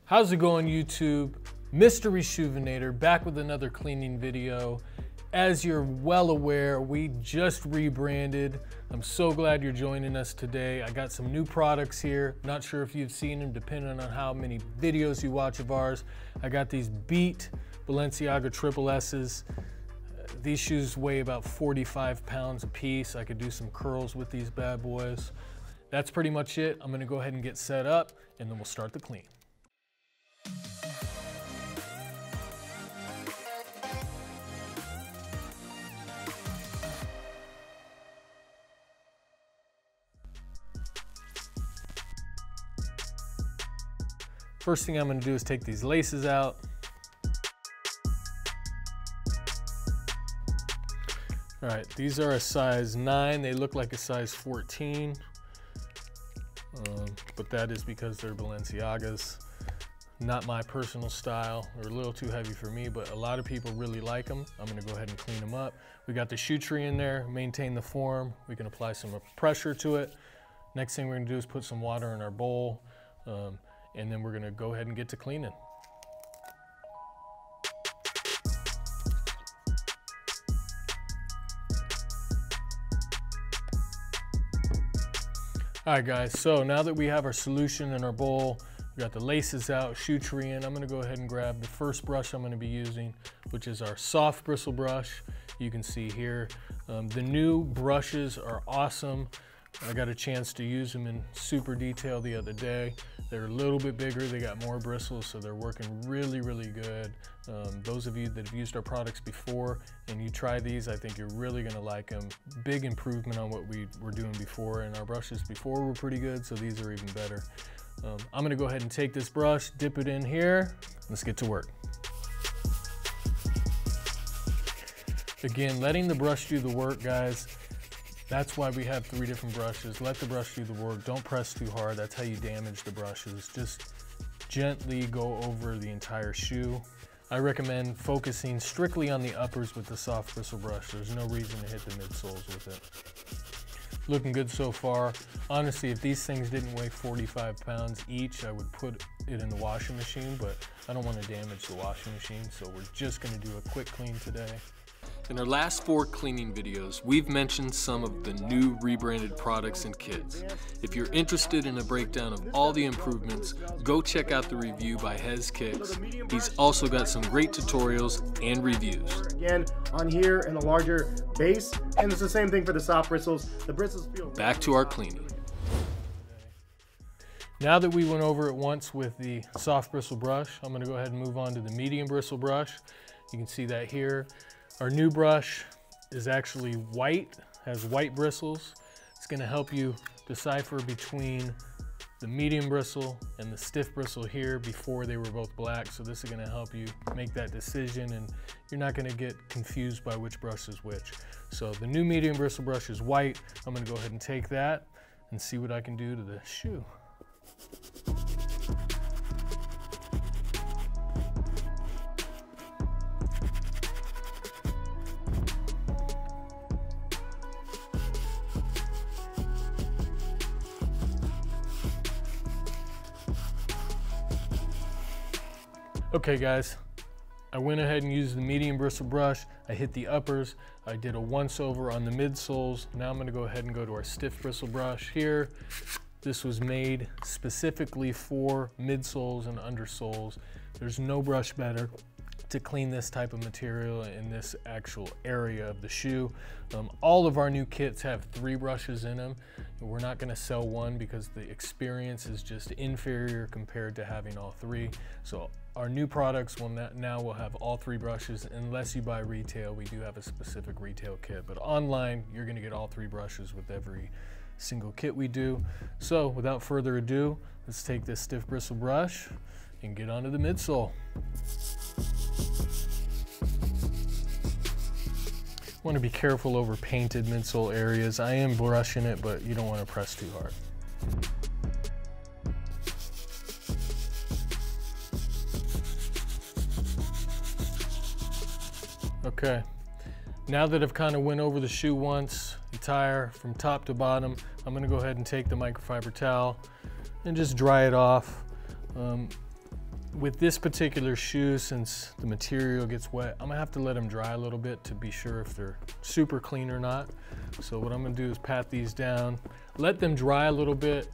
How's it going, YouTube? Mr. Reshoevn8r back with another cleaning video. As you're well aware, we just rebranded. I'm so glad you're joining us today. I got some new products here. Not sure if you've seen them, depending on how many videos you watch of ours. I got these beat Balenciaga Triple S's. These shoes weigh about 45 pounds a piece. I could do some curls with these bad boys. That's pretty much it. I'm gonna go ahead and get set up, and then we'll start the clean. First thing I'm gonna do is take these laces out. All right, these are a size 9. They look like a size 14, but that is because they're Balenciagas. Not my personal style. They're a little too heavy for me, but a lot of people really like them. I'm gonna go ahead and clean them up. We got the shoe tree in there, maintain the form. We can apply some pressure to it. Next thing we're gonna do is put some water in our bowl. And then we're gonna go ahead and get to cleaning. All right, guys, so now that we have our solution in our bowl, we got the laces out, shoe tree in, I'm gonna go ahead and grab the first brush I'm gonna be using, which is our Soft Bristle Brush. You can see here, the new brushes are awesome. I got a chance to use them in super detail the other day. They're a little bit bigger, they got more bristles, so they're working really, really good. Those of you that have used our products before and you try these, I think you're really gonna like them. Big improvement on what we were doing before, and our brushes before were pretty good, so these are even better. I'm gonna go ahead and take this brush, dip it in here. Let's get to work. Again, letting the brush do the work, guys. That's why we have 3 different brushes. Let the brush do the work. Don't press too hard. That's how you damage the brushes. Just gently go over the entire shoe. I recommend focusing strictly on the uppers with the Soft Bristle Brush. There's no reason to hit the midsoles with it. Looking good so far. Honestly, if these things didn't weigh 45 pounds each, I would put it in the washing machine, but I don't want to damage the washing machine, so we're just going to do a quick clean today. In our last 4 cleaning videos, we've mentioned some of the new rebranded products and kits. If you're interested in a breakdown of all the improvements, go check out the review by Hes Kicks. He's also got some great tutorials and reviews. Again, on here in a larger base, and it's the same thing for the soft bristles. The bristles feel... Back to our cleaning. Now that we went over it once with the Soft Bristle Brush, I'm going to go ahead and move on to the Medium Bristle Brush. You can see that here. Our new brush is actually white, has white bristles. It's gonna help you decipher between the medium bristle and the stiff bristle here before they were both black. So this is gonna help you make that decision, and you're not gonna get confused by which brush is which. So the new medium bristle brush is white. I'm gonna go ahead and take that and see what I can do to the shoe. Okay, guys, I went ahead and used the medium bristle brush. I hit the uppers. I did a once over on the midsoles. Now I'm gonna go ahead and go to our stiff bristle brush here. This was made specifically for midsoles and undersoles. There's no brush better to clean this type of material in this actual area of the shoe. All of our new kits have 3 brushes in them. We're not gonna sell one because the experience is just inferior compared to having all 3. So our new products will now will have all 3 brushes. Unless you buy retail, we do have a specific retail kit, but online you're gonna get all 3 brushes with every single kit we do. So without further ado, let's take this stiff bristle brush and get onto the midsole. Want to be careful over painted midsole areas. I am brushing it, but you don't want to press too hard. Okay, now that I've kind of went over the shoe once, the tire from top to bottom, I'm going to go ahead and take the microfiber towel and just dry it off. With this particular shoe, since the material gets wet, I'm gonna have to let them dry a little bit to be sure if they're super clean or not. So what I'm gonna do is pat these down, let them dry a little bit,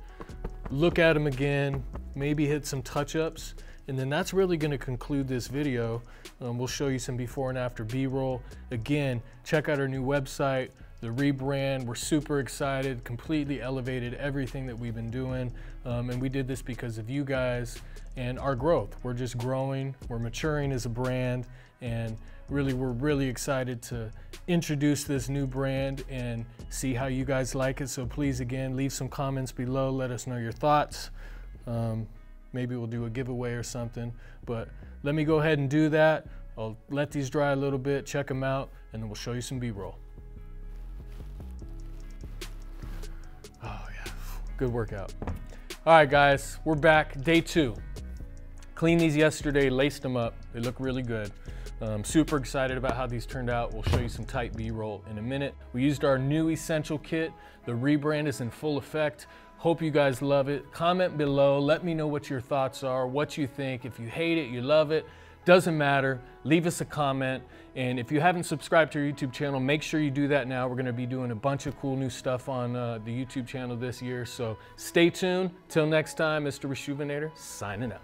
look at them again, maybe hit some touch-ups, and then that's really gonna conclude this video. We'll show you some before and after B-roll. Again, check out our new website, the rebrand. We're super excited, completely elevated everything that we've been doing. And we did this because of you guys and our growth. We're just growing, we're maturing as a brand, and really, we're really excited to introduce this new brand and see how you guys like it. So please, again, leave some comments below, let us know your thoughts. Maybe we'll do a giveaway or something, but let me go ahead and do that. I'll let these dry a little bit, check them out, and then we'll show you some B-roll. Oh yeah, good workout. All right guys, we're back, day 2. Cleaned these yesterday, laced them up. They look really good. Super excited about how these turned out. We'll show you some tight B-roll in a minute. We used our new essential kit. The rebrand is in full effect. Hope you guys love it. Comment below, let me know what your thoughts are, what you think. If you hate it, you love it, doesn't matter. Leave us a comment. And if you haven't subscribed to our YouTube channel, make sure you do that now. We're gonna be doing a bunch of cool new stuff on the YouTube channel this year. So stay tuned. Till next time, Mr. Reshoevn8r signing out.